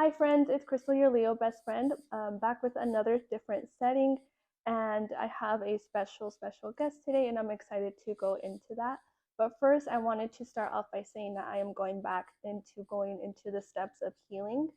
Hi friends, it's Crystal, your Leo best friend, back with another different setting, and I have a special guest today, and I'm excited to go into that. But first, I wanted to start off by saying that I am going into the steps of healing,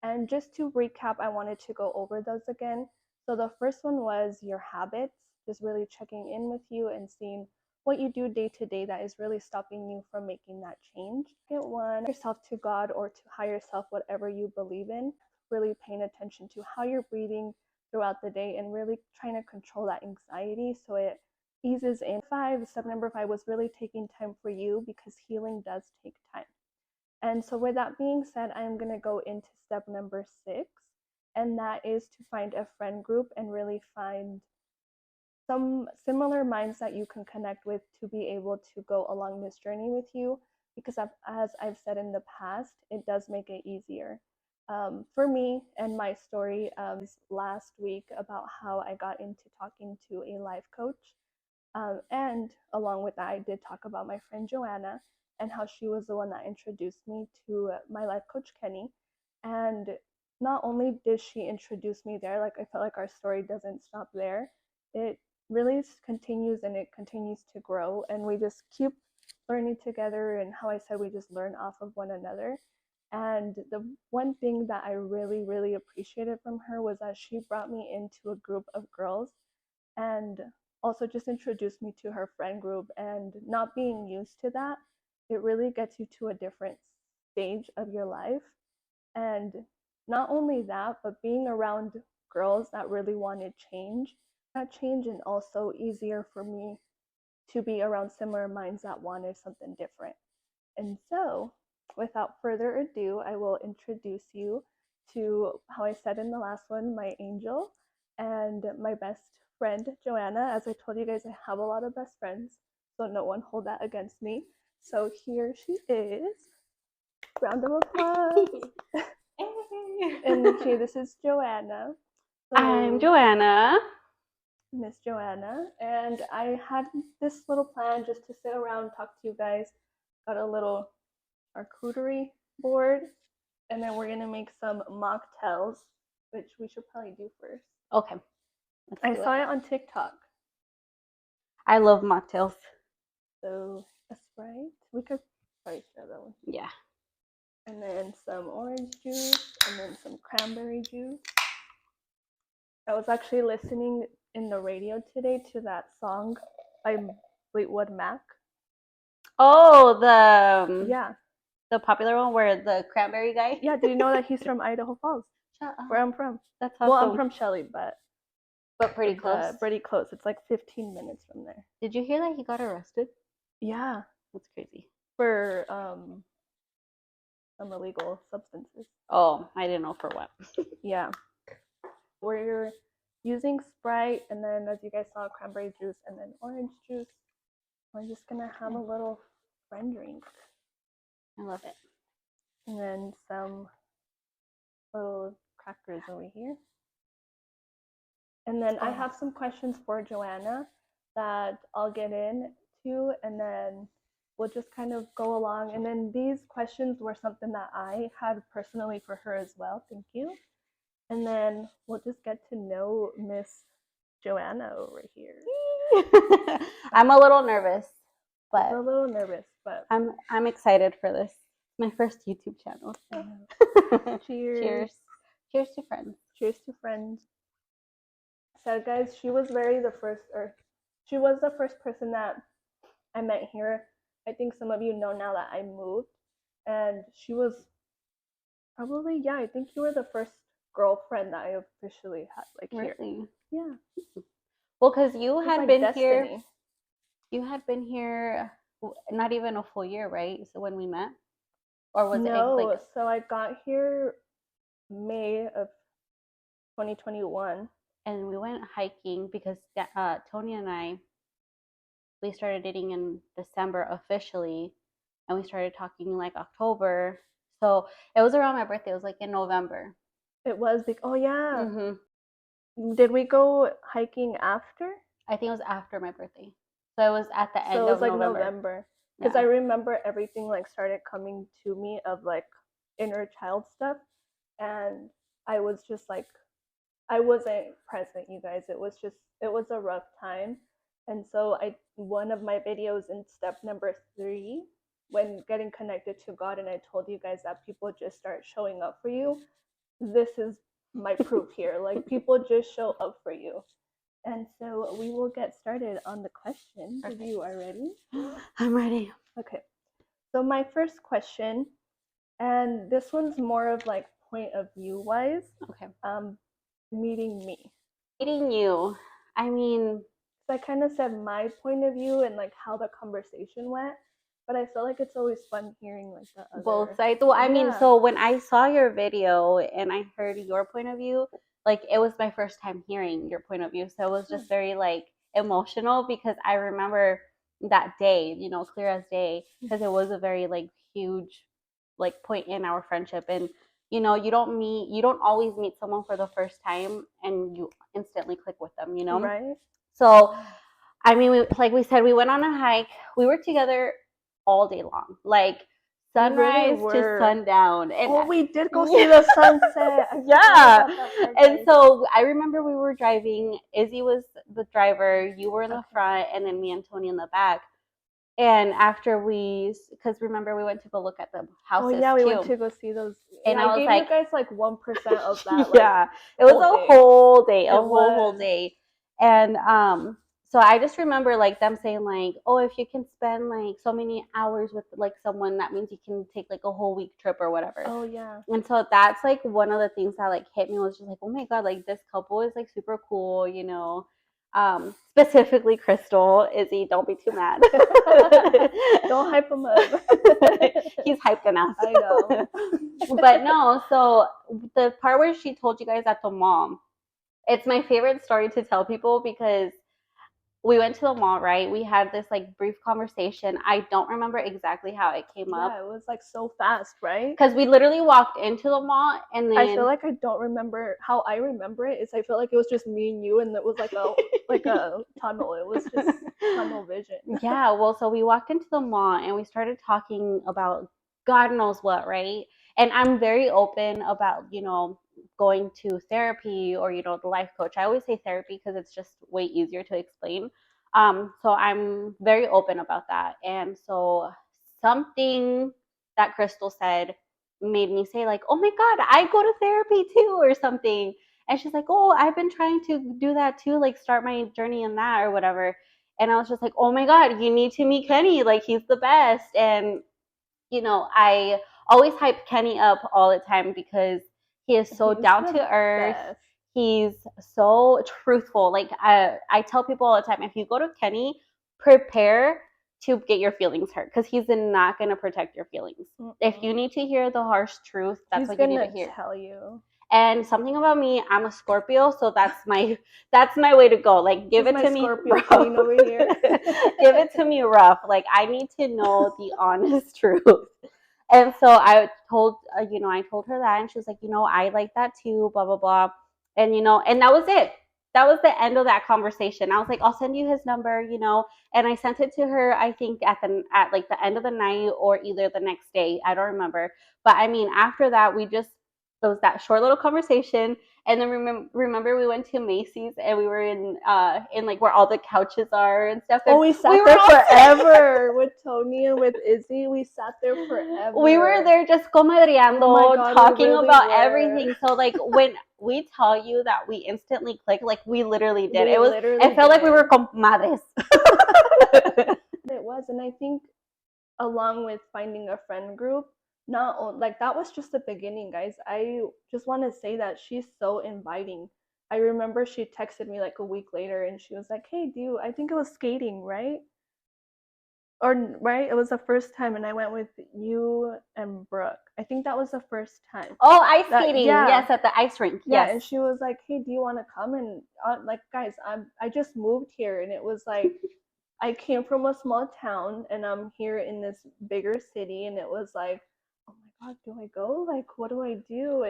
and just to recap, I wanted to go over those again. So the first one was your habits, just really checking in with you and seeing what you do day to day that is really stopping you from making that change. Get one, yourself to God or to higher self, whatever you believe in, really paying attention to how you're breathing throughout the day and really trying to control that anxiety so it eases in. Step number 5 was really taking time for you, because healing does take time. And so with that being said, I am going to go into step number 6, and that is to find a friend group and really find some similar minds that you can connect with to be able to go along this journey with you, because as I've said in the past, it does make it easier. For me and my story last week about how I got into talking to a life coach. And along with that, I did talk about my friend Joanna and how she was the one that introduced me to my life coach, Kenny. And not only did she introduce me there, like I felt like our story doesn't stop there. It really continues, and it continues to grow, and we just keep learning together. And how I said, we just learn off of one another. And the one thing that I really, really appreciated from her was that she brought me into a group of girls and also just introduced me to her friend group. And not being used to that, it really gets you to a different stage of your life. And not only that, but being around girls that really wanted change, and also easier for me to be around similar minds that wanted something different. And so, without further ado, I will introduce you to, how I said in the last one, my angel and my best friend, Joanna. As I told you guys, I have a lot of best friends, so no one hold that against me. So here she is. Round of applause. And okay, this is Joanna. So, I'm Joanna. Miss Joanna. And I had this little plan just to sit around, talk to you guys. Got a little charcuterie board, and then we're going to make some mocktails, which we should probably do first. Okay. I saw it on TikTok. I love mocktails. So, a Sprite. We could probably share that one. Yeah. And then some orange juice, and then some cranberry juice. I was actually listening in the radio today to that song by Fleetwood Mac. Oh, yeah, the popular one where the cranberry guy. Yeah, did you know that he's from Idaho Falls? Shut up. Where I'm from. That's awesome. Well, I'm from Shelley, but pretty close. Pretty close. It's like 15 minutes from there. Did you hear that he got arrested? Yeah, that's crazy. For some illegal substances. Oh, I didn't know for what. Yeah. We're using Sprite, and then, as you guys saw, cranberry juice and then orange juice. We're just gonna have a little friend drink. I love it. And then some little crackers over here. And then I have some questions for Joanna that I'll get into, and then we'll just kind of go along. And then these questions were something that I had personally for her as well. Thank you. And then we'll just get to know Miss Joanna over here. I'm a little nervous, but I'm excited for this. My first YouTube channel. Cheers. Cheers to friends. Cheers to friends. So guys, she was the first person that I met here. I think some of you know now that I moved, and she was probably, I think you were the first girlfriend that I officially had, like, really? Here. Yeah. Well, because you had been here. You had been here not even a full year, right? So when we met, or was it like... So I got here May of 2021, and we went hiking because Tony and we started dating in December officially, and we started talking in like October. So it was around my birthday. It was like in November. It was big. Oh yeah. Mm-hmm. Did we go hiking after? I think it was after my birthday. So it was at the end of November. Because I remember everything like started coming to me of like inner child stuff, and I was just like, I wasn't present, you guys. It was a rough time. And so one of my videos in step number 3, when getting connected to God, and I told you guys that people just start showing up for you. This is my proof here. Like, people just show up for you. And so we will get started on the question. If you are ready. I'm ready. Okay. So my first question, and this one's more of like point of view wise. Okay. Meeting me. Meeting you. I mean, So I kind of said my point of view and like how the conversation went, but I feel like it's always fun hearing like the other. Both sides. Well, I mean, so when I saw your video and I heard your point of view, like it was my first time hearing your point of view. So it was just very like emotional because I remember that day, you know, clear as day, because it was a very like huge like point in our friendship. And you know, you don't always meet someone for the first time and you instantly click with them, you know? Right. So I mean, like we said, we went on a hike. We were together all day long, like sunrise to sundown. And we did go see the sunset. Yeah. And so I remember we were driving. Izzy was the driver. You were in the front, and then me and Tony in the back. And after because remember we went to go look at the houses. Oh yeah, we went to go see those. And I gave you guys like 1% of that. Yeah, it was a whole day, a whole day. And so I just remember like them saying like, oh, if you can spend like so many hours with like someone, that means you can take like a whole week trip or whatever. Oh yeah. And so that's like one of the things that like hit me, was just like, oh my God, like this couple is like super cool, you know. Specifically Crystal, Izzy, don't be too mad. Don't hype him up. He's hyped enough. I know. But no, so the part where she told you guys at the mall, it's my favorite story to tell people because we went to the mall, right? We had this like brief conversation. I don't remember exactly how it came up. Yeah, it was like so fast, right? Because we literally walked into the mall and then I feel like I don't remember how I remember it. Is I feel like it was just me and you, and it was like a tunnel. It was just tunnel vision. Yeah, well, so we walked into the mall and we started talking about God knows what, right? And I'm very open about, you know, going to therapy or, you know, the life coach. I always say therapy because it's just way easier to explain. So I'm very open about that. And so something that Crystal said made me say like, oh my God, I go to therapy too or something. And she's like, oh, I've been trying to do that too, like start my journey in that or whatever. And I was just like, oh my God, you need to meet Kenny. Like, he's the best. And, you know, I always hype Kenny up all the time because he is so down to earth. He's so truthful. Like, I tell people all the time, if you go to Kenny, prepare to get your feelings hurt because he's not going to protect your feelings. If you need to hear the harsh truth, that's what you need to hear. He's tell you. And something about me, I'm a Scorpio, so that's my way to go. Like, give it to me rough. Queen over here. Give it to me rough. Like, I need to know the honest truth. And so I told her that, and she was like, you know, I like that too, blah blah blah. And you know, and that was it. That was the end of that conversation. I was like, I'll send you his number, you know, and I sent it to her. I think at like the end of the night or either the next day. I don't remember. But I mean, after that, it was that short little conversation, and then remember we went to Macy's and we were in like where all the couches are and stuff. And we sat there forever with Tony and with Izzy. We sat there forever. We were there just comadreando, talking about everything. So like when we tell you that we instantly clicked, like we literally did. It felt like we were comadres. It was, and I think along with finding a friend group, that was just the beginning, guys. I just want to say that she's so inviting. I remember she texted me like a week later and she was like, hey, I think it was skating, right? Right? It was the first time, and I went with you and Brooke. I think that was the first time. Oh, ice skating. Yes, at the ice rink. Yeah, yes. And she was like, hey, do you want to come? And like, guys, I just moved here, and it was like, I came from a small town and I'm here in this bigger city, and it was like, oh my God, do I go? Like, what do I do?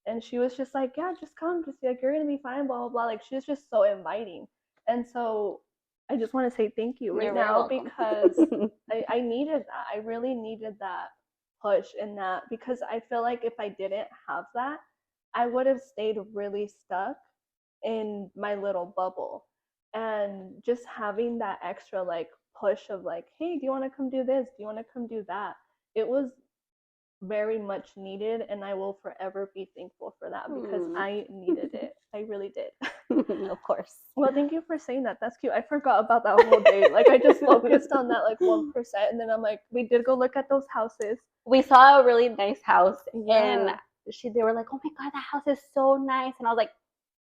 And she was just like, yeah, just come, just like, you're gonna be fine, blah blah blah. Like, she was just so inviting. And so I just want to say thank you right now because I needed that. I really needed that push in that, because I feel like if I didn't have that, I would have stayed really stuck in my little bubble. And just having that extra like push of like, hey, do you want to come do this? Do you want to come do that? It was very much needed, and I will forever be thankful for that because I needed it. I really did. Of course. Well, thank you for saying that. That's cute. I forgot about that whole day. Like I just focused on that like 1%, and then I'm like, we did go look at those houses. We saw a really nice house, Yeah. and they were like, "Oh my god, that house is so nice," and I was like,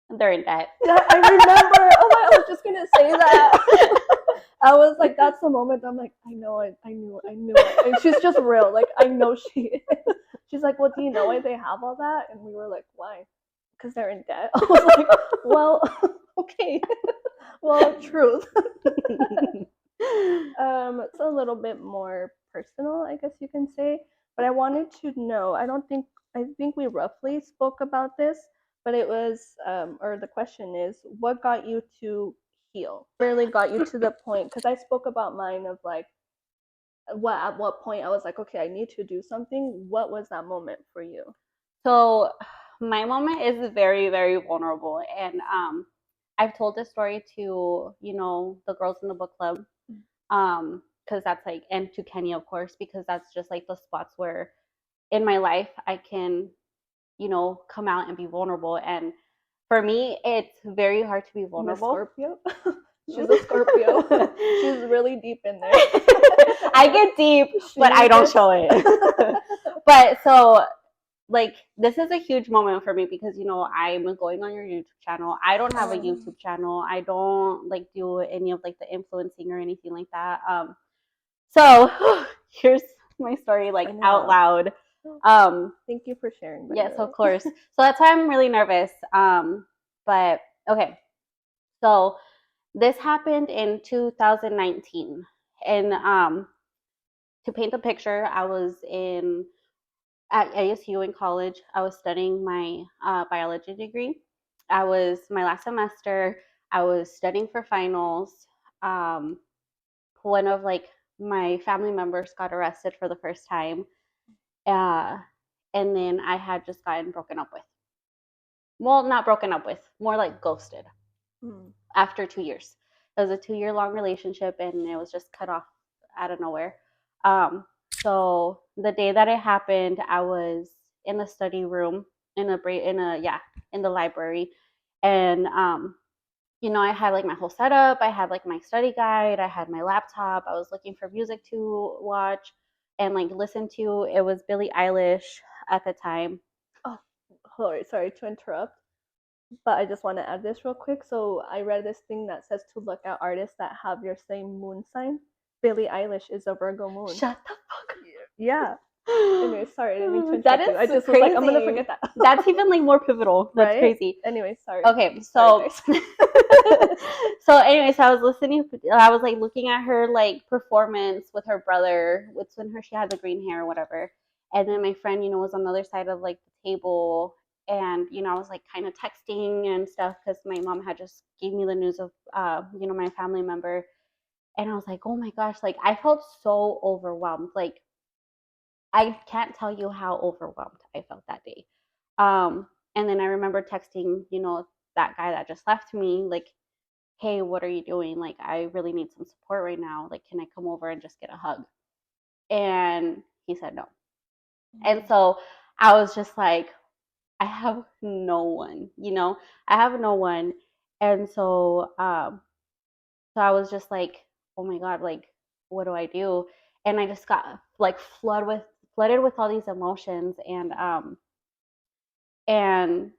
"They're in debt." Yeah, I remember. Oh my, I was just gonna say that. I was like, that's the moment. I'm like, I know it. I knew it. And she's just real. Like I know she is. She's like, well, do you know why they have all that? And we were like, why? Because they're in debt. I was like, well, okay. Well, truth. It's a little bit more personal, I guess you can say. But I wanted to know. I think we roughly spoke about this, but it was, or the question is, what got you to heal? Really got you to the point? Because I spoke about mine of like, at what point I was like, okay, I need to do something. What was that moment for you? So my moment is very, very vulnerable, and I've told this story to the girls in the book club, because that's like, and to Kenny, of course, because that's just like the spots where in my life I can come out and be vulnerable. And for me, it's very hard to be vulnerable. Scorpio. She's a Scorpio. She's really deep in there. I get deep, but I don't show it. But so, like, this is a huge moment for me because I'm going on your YouTube channel. I don't have a YouTube channel. I don't like do any of like the influencing or anything like that. So here's my story, like out loud. Thank you for sharing. Yes, of course. So that's why I'm really nervous. But okay. So this happened in 2019, and to paint the picture, I was at ASU in college. I was studying my biology degree. I was my last semester. I was studying for finals. One of like my family members got arrested for the first time, and then I had just gotten broken up with. Well, not broken up with, more like ghosted. After 2 years. It was a 2-year long relationship, and it was just cut off out of nowhere. So the day that it happened, I was in the study room in the library, and I had like my whole setup. I had like my study guide. I had my laptop. I was looking for music to watch and like listen to. It was Billie Eilish at the time. Oh, sorry to interrupt, but I just want to add this real quick. So I read this thing that says to look at artists that have your same moon sign. Billie Eilish is a Virgo moon. Shut the fuck up. Yeah. Anyway, sorry, I didn't mean to interrupt that is you. I just crazy. was like, I'm gonna forget that. That's even like more pivotal. That's right? Crazy. Anyway, sorry. Okay, so so anyways, I was like looking at her like performance with her brother, with when she had the green hair or whatever. And then my friend, was on the other side of like the table, and I was like kind of texting and stuff because my mom had just gave me the news of my family member. And I was like, oh my gosh, like I felt so overwhelmed. Like I can't tell you how overwhelmed I felt that day. And then I remember texting, that guy that just left me, like, hey, what are you doing? Like, I really need some support right now. Like, can I come over and just get a hug? And he said no. And so I was just like, I have no one, I have no one. And so, so I was just like, oh my God, like, what do I do? And I just got like flooded with all these emotions. And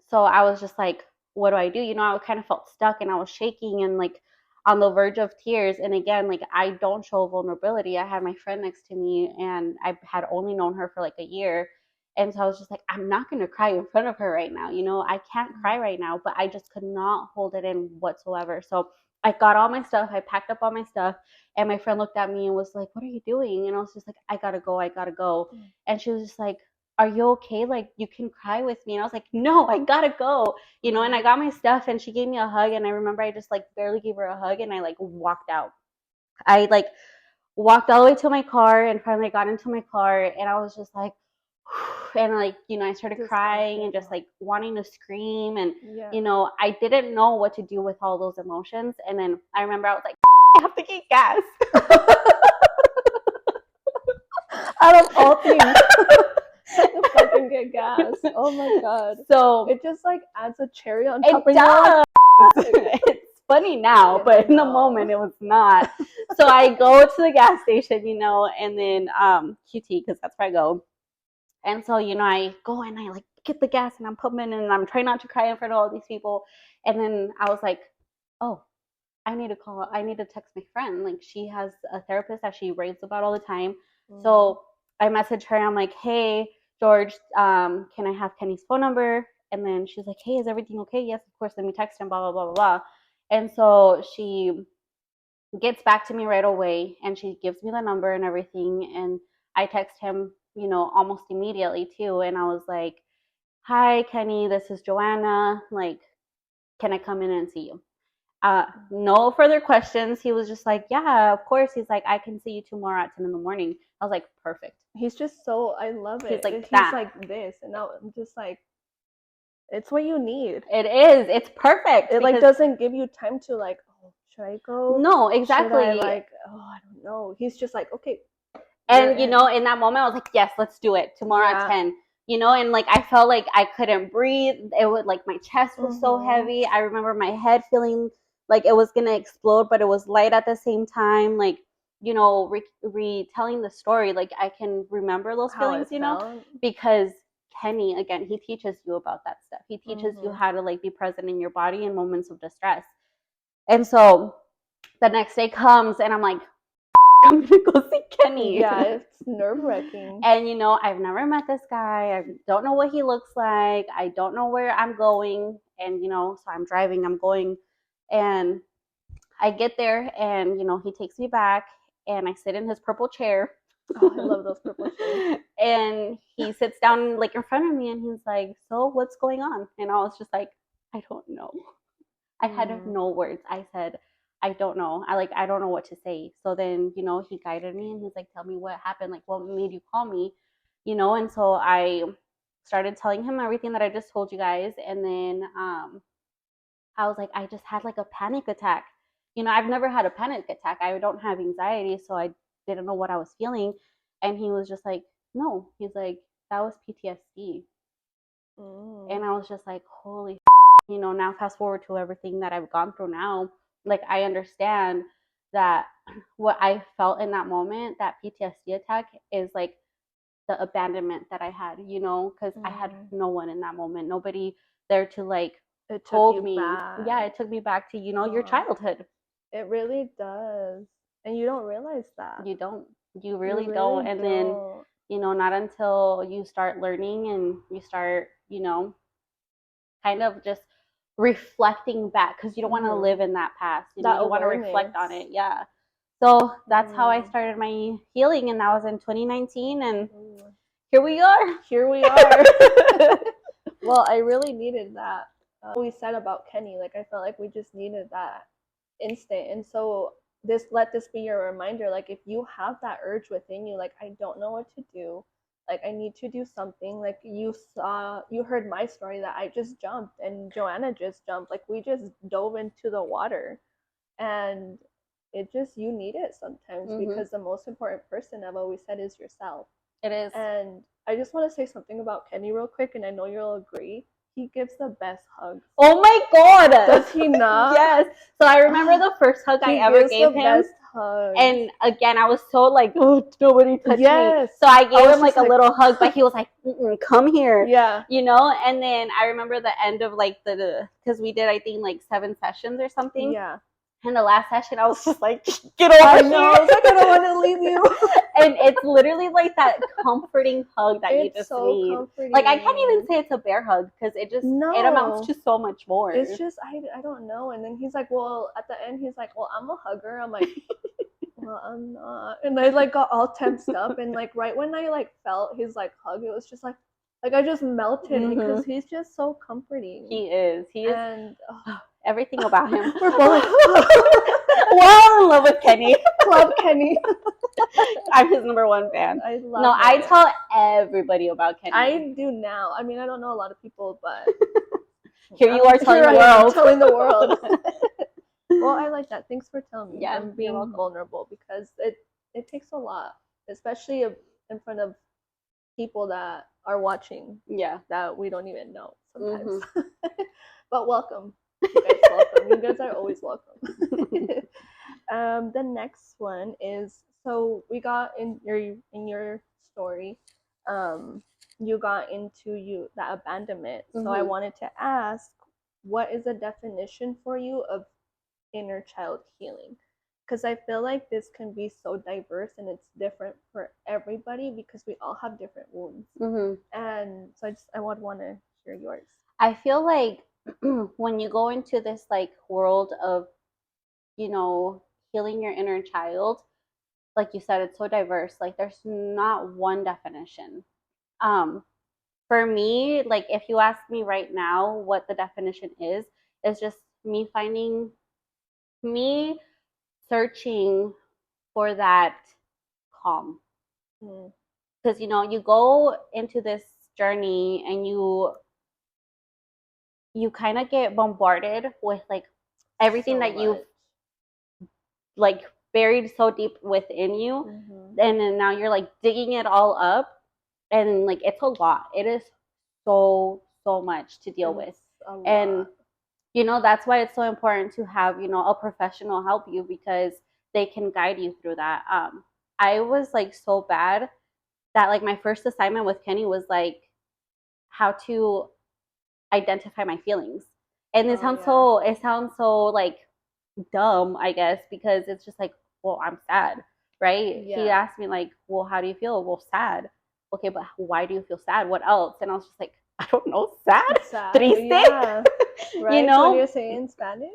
so I was just like, what do I do? I kind of felt stuck, and I was shaking and like on the verge of tears. And again, like I don't show vulnerability. I had my friend next to me, and I had only known her for like a year. And so I was just like, I'm not going to cry in front of her right now. I can't cry right now, but I just could not hold it in whatsoever. So I got all my stuff. I packed up all my stuff, and my friend looked at me and was like, what are you doing? And I was just like, I gotta go. And she was just like, are you okay? Like, you can cry with me. And I was like, no, I gotta go, and I got my stuff, and she gave me a hug. And I remember I just like barely gave her a hug, and I like walked out. I like walked all the way to my car and finally got into my car, and I was just like, and like, I started Just crying like, and just like wanting to scream. And, yeah. I didn't know what to do with all those emotions. And then I remember I was like, I have to get gas. Out of all things. To fucking get gas. Oh my god. So it just like adds a cherry on it top of does. It's funny now, but in the moment it was not. So I go to the gas station, and then QT, because that's where I go. And so, I go and I like get the gas and I'm pumping and I'm trying not to cry in front of all these people. And then I was like, oh, I need to text my friend. Like, she has a therapist that she raves about all the time. So I messaged her. I'm like, hey, George, can I have Kenny's phone number? And then she's like, hey, is everything okay? Yes, of course. Let me text him, blah, blah, blah, blah, blah. And so she gets back to me right away and she gives me the number and everything. And I text him, almost immediately too. And I was like, hi, Kenny, this is Joanna. Like, can I come in and see you? No further questions. He was just like, yeah, of course. He's like, I can see you tomorrow at 10 in the morning. I was like, perfect. He's just so, I love it. He's like He's that. like this. And now I'm just like, it's what you need. It is. It's perfect. It like doesn't give you time to like, oh, should I go? No, exactly. Should I like, oh, I don't know. He's just like, okay. And, in that moment, I was like, yes, let's do it tomorrow at 10. And like I felt like I couldn't breathe. It would like my chest was so heavy. I remember my head feeling like it was gonna explode, but it was light at the same time. Like, retelling the story, like I can remember those feelings, because Kenny, again, he teaches you about that stuff. He teaches you how to like be present in your body in moments of distress. And so the next day comes and I'm like, I'm gonna go see Kenny. Yeah, it's nerve-wracking. And I've never met this guy. I don't know what he looks like. I don't know where I'm going. And so I'm driving, I'm going, and I get there and he takes me back and I sit in his purple chair. Oh, I love those purple chairs. And he sits down like in front of me and he's like, so what's going on? And I was just like, I don't know. I had no words. I said, I don't know. I don't know what to say. So then, he guided me and he's like, tell me what happened. Like, what made you call me? And so I started telling him everything that I just told you guys. And then I was like, I just had like a panic attack. I've never had a panic attack. I don't have anxiety, so I didn't know what I was feeling. And he was just like, no. He's like, that was PTSD. And I was just like, holy now fast forward to everything that I've gone through now. Like, I understand that what I felt in that moment, that PTSD attack, is like the abandonment that I had, because I had no one in that moment. Nobody there to like hold me. Yeah, it took me back to, your childhood. It really does. And you don't realize that. You don't. You really don't. And then, not until you start learning and you start, kind of just reflecting back, because you don't want to live in that past. You want to reflect on it. Yeah. So that's how I started my healing, and that was in 2019. And here we are. Here we are. Well, I really needed that. We said about Kenny, like I felt like we just needed that instant. And so let this be your reminder. Like, if you have that urge within you, like, I don't know what to do, like I need to do something. Like, you heard my story that I just jumped and Joanna just jumped. Like, we just dove into the water, and you need it sometimes, because the most important person, I've always said, is yourself. It is. And I just want to say something about Kenny real quick, and I know you'll agree. He gives the best hugs. Oh my god! Does he not? Yes. So I remember the first hug I ever gave him. Best hugs. And again, I was so like, oh, nobody touched me. So I gave him like a little hug, but he was like, come here. Yeah. And then I remember the end of like because we did, I think, like 7 sessions or something. Yeah. And the last session, I was just like, get over here. I was like, I don't want to leave you. And it's literally like that comforting hug that you just need. Comforting. Like, I can't even say it's a bear hug, because it amounts to so much more. It's just, I don't know. And then he's like, well, at the end, he's like, well, I'm a hugger. I'm like, well, I'm not. And I like got all tensed up. And like right when I like felt his like hug, it was just like I just melted, because he's just so comforting. He is. And everything about him. We're both we're all in love with Kenny. Club Kenny. I'm his #1 fan. I love No, it. I tell everybody about Kenny. I do now. I mean, I don't know a lot of people, but here you are telling the world. Telling the world. Well, I like that. Thanks for telling me. Yeah, I'm being vulnerable because it takes a lot, especially in front of people that are watching. Yeah, that we don't even know sometimes. But welcome. You guys welcome. You guys are always welcome. The next one is, so we got in your story, you got into that abandonment. So I wanted to ask, what is the definition for you of inner child healing? Because I feel like this can be so diverse and it's different for everybody because we all have different wounds. And so I would want to hear yours. I feel like when you go into this like world of, you know, healing your inner child, like you said, it's so diverse. Like there's not one definition. For me, like if you ask me right now what the definition is just me searching for that calm. Because you know, you go into this journey and you kind of get bombarded with like everything that you've like buried so deep within you, and then now you're like digging it all up, and like it's a lot. It is so much to deal with, and you know, that's why it's so important to have, you know, a professional help you because they can guide you through that. I was like so bad that like my first assignment with Kenny was like how to identify my feelings, and it sounds so like dumb, I guess, because it's just like, well, I'm sad, right? He asked me like, well, how do you feel? Well, sad. Okay, but why do you feel sad? What else? And I was just like, I don't know, sad. Triste. Right? You know, when you're saying in Spanish.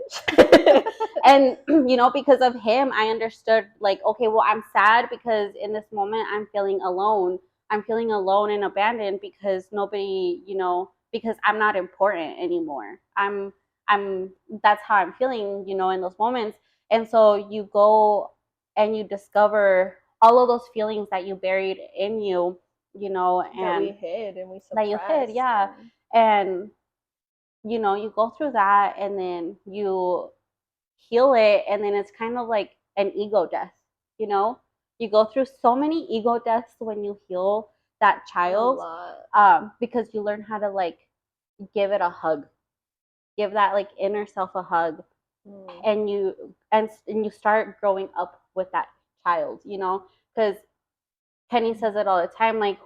And you know, because of him, I understood like, okay, well, I'm sad because in this moment I'm feeling alone. I'm feeling alone and abandoned because nobody, you know, because I'm not important anymore. I'm that's how I'm feeling, you know, in those moments. And so you go and you discover all of those feelings that you buried in you, you know, and that we hid and we suppressed. That you hid, yeah. And you know, you go through that and then you heal it, and then it's kind of like an ego death, you know? You go through so many ego deaths when you heal that child, because you learn how to like give it a hug, give that like inner self a hug, and you start growing up with that child, you know? Because Kenny says it all the time, like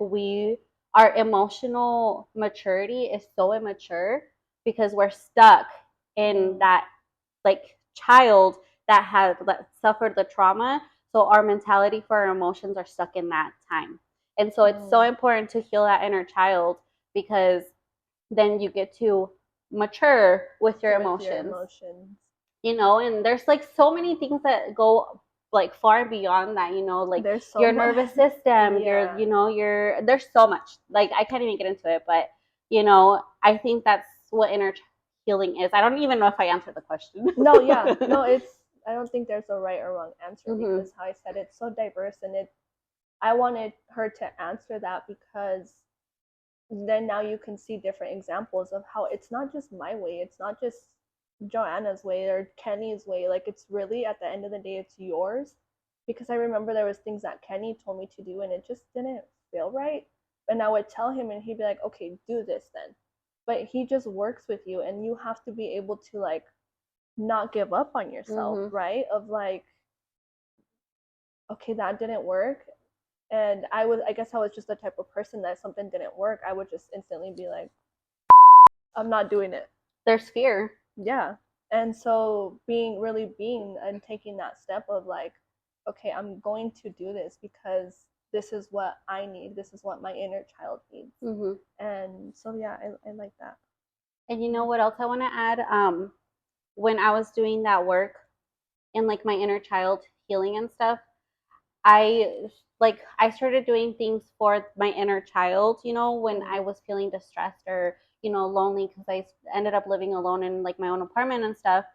our emotional maturity is so immature because we're stuck in that like child that suffered the trauma. So our mentality for our emotions are stuck in that time. And so it's so important to heal that inner child because then you get to mature with your emotions. You know, and there's like so many things that go like far and beyond that, you know, like your nervous system, your, you know, there's so much, like I can't even get into it, but you know, I think that's what inner healing is. I don't even know if I answered the question. No, yeah, no, I don't think there's a right or wrong answer because how I said it's so diverse, and I wanted her to answer that because then now you can see different examples of how it's not just my way, it's not just Joanna's way or Kenny's way. Like it's really at the end of the day, it's yours. Because I remember there was things that Kenny told me to do and it just didn't feel right. And I would tell him and he'd be like, okay, do this then. But he just works with you and you have to be able to like not give up on yourself, right? Of like, okay, that didn't work. And I guess I was just the type of person that if something didn't work, I would just instantly be like, I'm not doing it. There's fear. Yeah. And so being and taking that step of like, okay, I'm going to do this because this is what I need. This is what my inner child needs. And so, yeah, I like that. And you know what else I want to add? When I was doing that work in like my inner child healing and stuff, I started doing things for my inner child, you know, when I was feeling distressed or lonely because I ended up living alone in like my own apartment and stuff,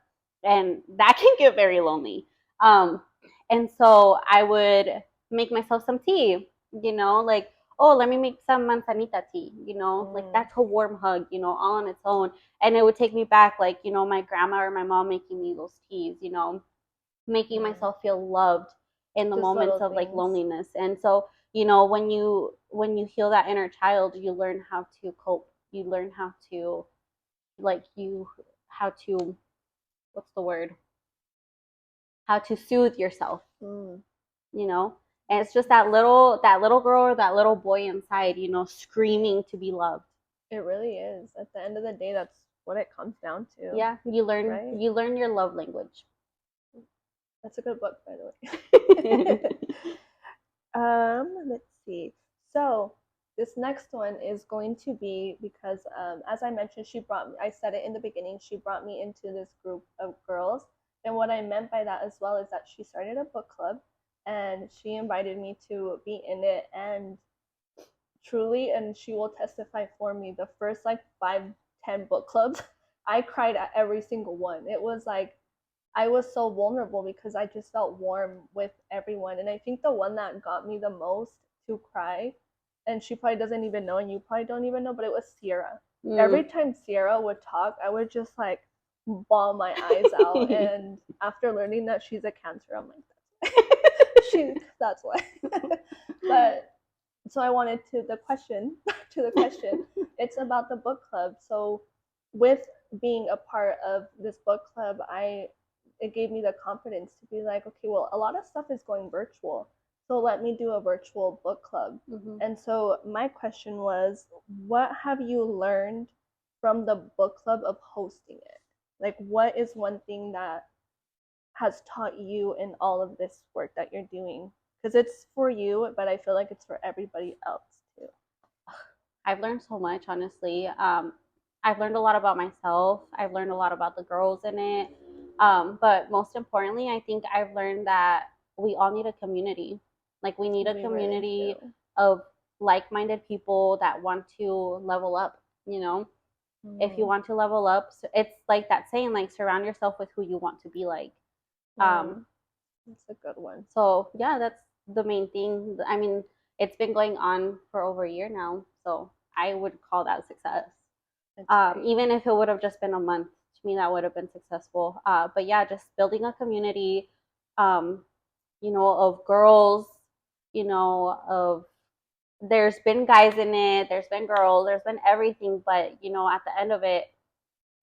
and that can get very lonely. And so I would make myself some tea, like, oh, let me make some manzanita tea, like that's a warm hug, all on its own. And it would take me back, like, my grandma or my mom making me those teas, making myself feel loved in the Just moments little of like things. loneliness. And so, when you heal that inner child, you learn how to cope. You learn how to how to what's the word? How to soothe yourself, you know? And it's just that little girl or that little boy inside, screaming to be loved. It really is. At the end of the day, that's what it comes down to. Yeah, you learn right? you learn your love language. That's a good book, by the way. Let's see. So this next one is going to be because, as I mentioned, I said it in the beginning, she brought me into this group of girls. And what I meant by that as well is that she started a book club and she invited me to be in it. And truly, and she will testify for me, the first like 5-10 book clubs, I cried at every single one. It was like, I was so vulnerable because I just felt warm with everyone. And I think the one that got me the most to cry, and she probably doesn't even know, and you probably don't even know, but it was Sierra. Every time Sierra would talk, I would just like bawl my eyes out. And after learning that she's a Cancer, I'm like, that's why. But so I wanted to the question it's about the book club. So with being a part of this book club, it gave me the confidence to be like, okay, well, a lot of stuff is going virtual, so let me do a virtual book club. And so my question was, what have you learned from the book club of hosting it? Like, what is one thing that has taught you in all of this work that you're doing? Because it's for you, but I feel like it's for everybody else too. I've learned so much, honestly. I've learned a lot about myself. I've learned a lot about the girls in it. But most importantly, I think I've learned that we all need a community. Like, we need a community of like-minded people that want to level up, If you want to level up, so it's like that saying, like, surround yourself with who you want to be like. That's a good one. So yeah, that's the main thing. I mean, it's been going on for over a year now, so I would call that a success. Even if it would have just been a month, to me that would have been successful. But yeah, just building a community, of girls, of there's been guys in it, there's been girls, there's been everything, but at the end of it,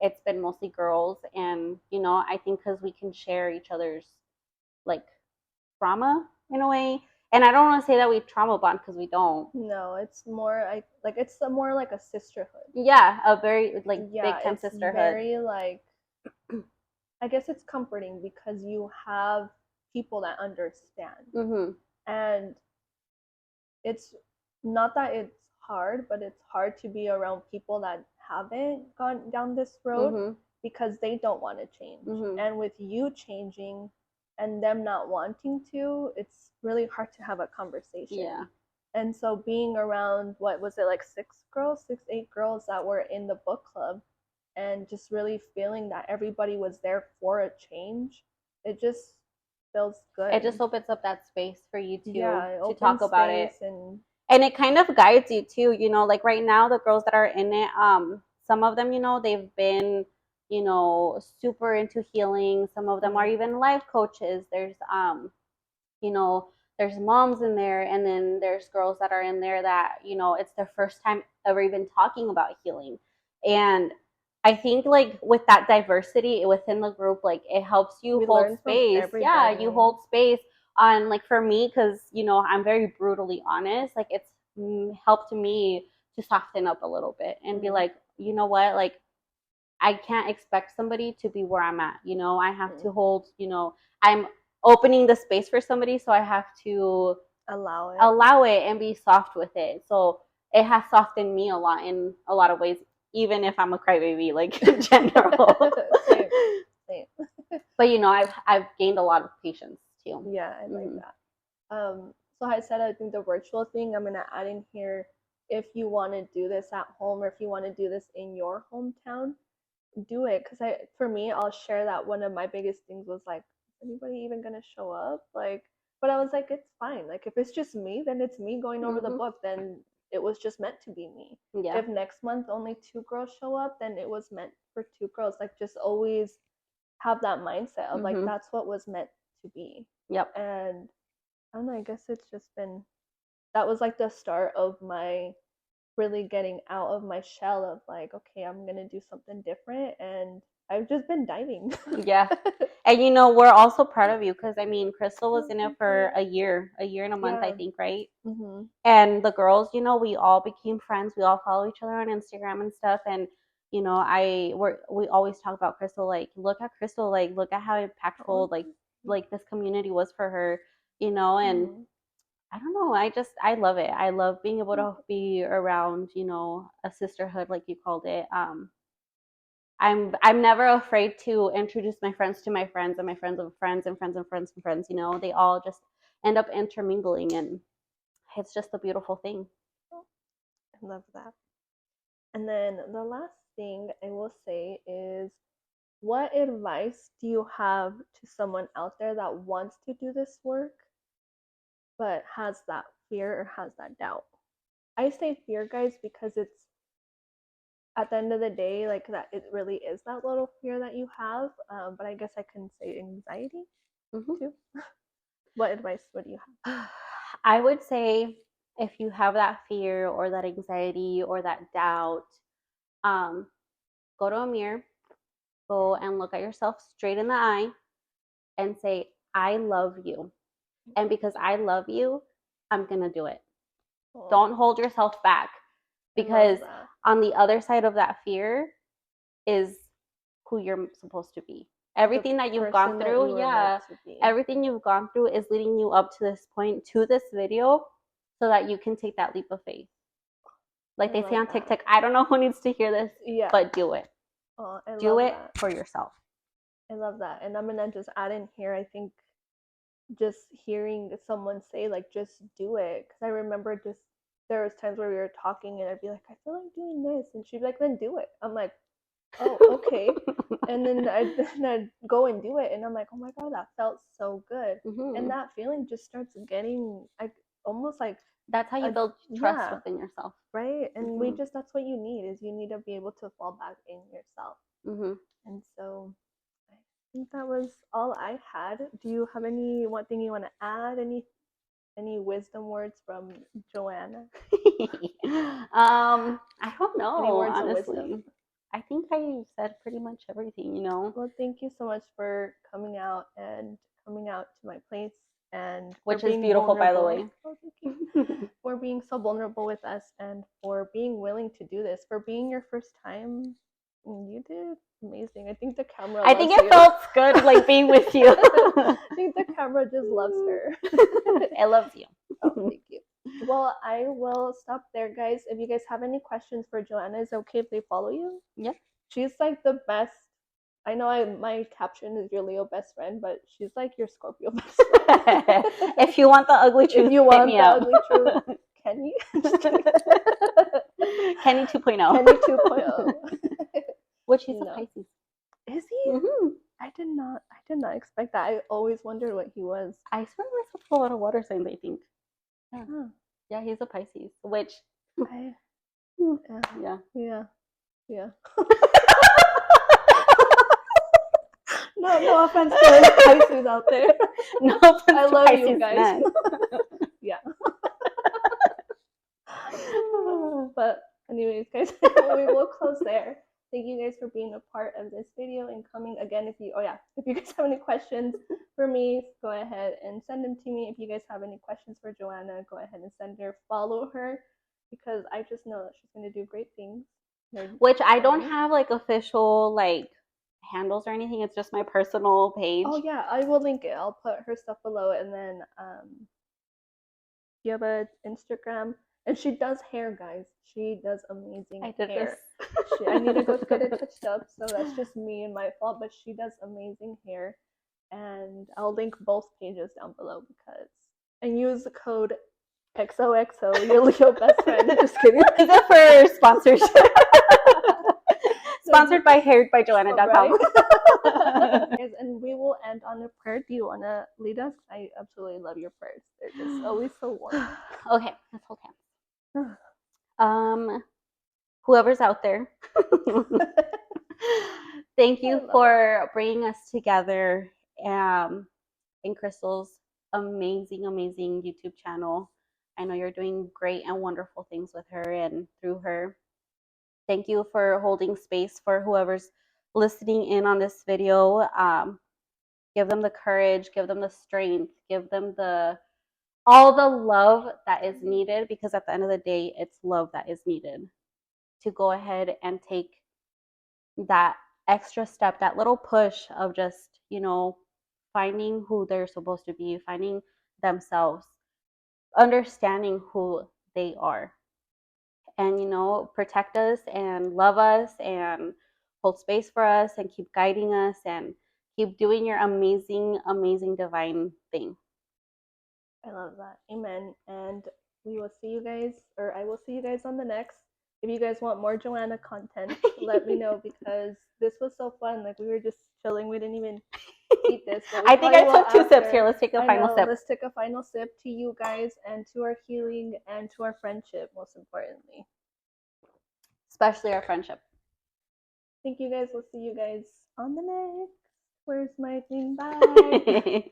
it's been mostly girls. And I think because we can share each other's like trauma in a way. And I don't want to say that we trauma bond, because we don't. No, it's more it's more like a sisterhood. Yeah, a very big time sisterhood. Very like, I guess it's comforting because you have people that understand. And it's not that it's hard, but it's hard to be around people that haven't gone down this road because they don't want to change. And with you changing and them not wanting to, it's really hard to have a conversation. Yeah. And so being around, what was it, like 8 girls that were in the book club, and just really feeling that everybody was there for a change, it just feels good. It just opens up that space for you to talk space about it. And it kind of guides you too, like right now, the girls that are in it, some of them, they've been, super into healing. Some of them are even life coaches. There's, there's moms in there, and then there's girls that are in there that, it's their first time ever even talking about healing. And I think, like, with that diversity within the group, like, it helps you hold space. Yeah, you hold space on, like, for me, because, I'm very brutally honest. Like, it's helped me to soften up a little bit and be like, you know what, like, I can't expect somebody to be where I'm at. I have to hold, I'm opening the space for somebody, so I have to allow it and be soft with it. So it has softened me a lot in a lot of ways, even if I'm a crybaby, like, in general. Same. But I've gained a lot of patience too. Yeah, I like that. So I said, I think the virtual thing, I'm gonna add in here if you want to do this at home or if you want to do this in your hometown, do it. Because for me, I'll share that one of my biggest things was like, is anybody even gonna show up? Like, but I was like, it's fine. Like, if it's just me, then it's me going over the book. Then it was just meant to be me. Yeah. If next month only 2 girls show up, then it was meant for 2 girls. Like, just always have that mindset of like that's what was meant to be. Yep. And I don't know, I guess it's just been, that was like the start of my really getting out of my shell of like, okay, I'm gonna do something different, and I've just been diving. Yeah. And you know, we're also proud of you because I mean, Crystal was in it for a year and a month, I think, right? And the girls, you know, we all became friends. We all follow each other on Instagram and stuff. And you know, we always talk about Crystal. Like, look at Crystal. Like, look at how impactful like this community was for her. You know, and I don't know. I love it. I love being able to be around, you know, a sisterhood like you called it. I'm never afraid to introduce my friends to my friends and my friends of friends and friends and friends and friends. You know, they all just end up intermingling, and it's just a beautiful thing. I love that. And then the last thing I will say is, what advice do you have to someone out there that wants to do this work but has that fear or has that doubt? I say fear, guys, because it's, at the end of the day, like, that it really is that little fear that you have. But I guess I can say anxiety too. What advice would you have? I would say if you have that fear or that anxiety or that doubt, go to a mirror, go and look at yourself straight in the eye and say, I love you. And because I love you, I'm going to do it. Oh. Don't hold yourself back, because on the other side of that fear is who you're supposed to be. Everything that you've gone through, everything you've gone through is leading you up to this point, to this video, so that you can take that leap of faith. Like they say on TikTok, I don't know who needs to hear this, but do it. Do it for yourself. I love that. And I'm gonna just add in here, I think just hearing someone say like, just do it, because I remember just there was times where we were talking and I'd be like, I feel like doing this, and she'd be like, then do it. I'm like, oh, okay. And then I'd go and do it, and I'm like, oh my god, that felt so good. And that feeling just starts getting, like, almost like, that's how you build trust within yourself, right? And we just, that's what you need, is you need to be able to fall back in yourself. And so I think that was all I had. Do you have one thing you want to add? Any wisdom words from Joanna? I don't know. Any words honestly. of wisdom? I think I said pretty much everything, you know. Well, thank you so much for coming out to my place, and which is beautiful, by the way. Oh, thank you. For being so vulnerable with us, and for being willing to do this, for being your first time. You did amazing. I think the camera. I think it felt good, like being with you. I think the camera just loves her. It loves you. Oh, thank you. Well, I will stop there, guys. If you guys have any questions for Joanna, is it okay if they follow you? Yeah. She's like the best. I know my caption is your Leo best friend, but she's like your Scorpio best friend. If you want the ugly truth, if you want the ugly truth, Kenny. Kenny 2.0. Kenny 2.0. Which he's a Pisces. Is he? I did not expect that. I always wondered what he was. I swear myself a lot of water signs, I think. Yeah. Yeah, he's a Pisces. Which Yeah. No offense to Pisces out there. No offense I love Pisces, you guys. Yeah. But anyways, guys, we will close there. Thank you guys for being a part of this video and coming again. If you guys have any questions for me, go ahead and send them to me. If you guys have any questions for Joanna, go ahead and send her. Follow her, because I just know that she's going to do great things. Which I don't have like official like handles or anything. It's just my personal page. Oh yeah, I will link it. I'll put her stuff below, and then you have an Instagram, and she does hair, guys. She does amazing hair. I need to go get it touched up, so that's just me and my fault, but she does amazing hair. And I'll link both pages down below, and use the code XOXO, your Leo best friend. Just kidding. Is it for sponsorship? Sponsored by Hairbyjoannajaneth.com. Right? And we will end on a prayer. Do you want to lead us? I absolutely love your prayers. They're just always so warm. Okay, let's hold hands. Whoever's out there, thank you for bringing us together in Crystal's amazing YouTube channel. I know you're doing great and wonderful things with her and through her. Thank you for holding space for whoever's listening in on this video. Give them the courage, give them the strength, give them all the love that is needed, because at the end of the day, it's love that is needed to go ahead and take that extra step, that little push of just, finding who they're supposed to be, finding themselves, understanding who they are, and, protect us and love us and hold space for us and keep guiding us and keep doing your amazing divine thing. I love that. Amen. And we will see you guys, or I will see you guys on the next. If you guys want more Joanna content, let me know, because this was so fun. Like, we were just chilling. We didn't even eat this. But I think I took 2 sips here. Let's take a final sip. Let's take a final sip to you guys and to our healing and to our friendship, most importantly. Especially our friendship. Thank you guys. We'll see you guys on the next. Where's my thing? Bye.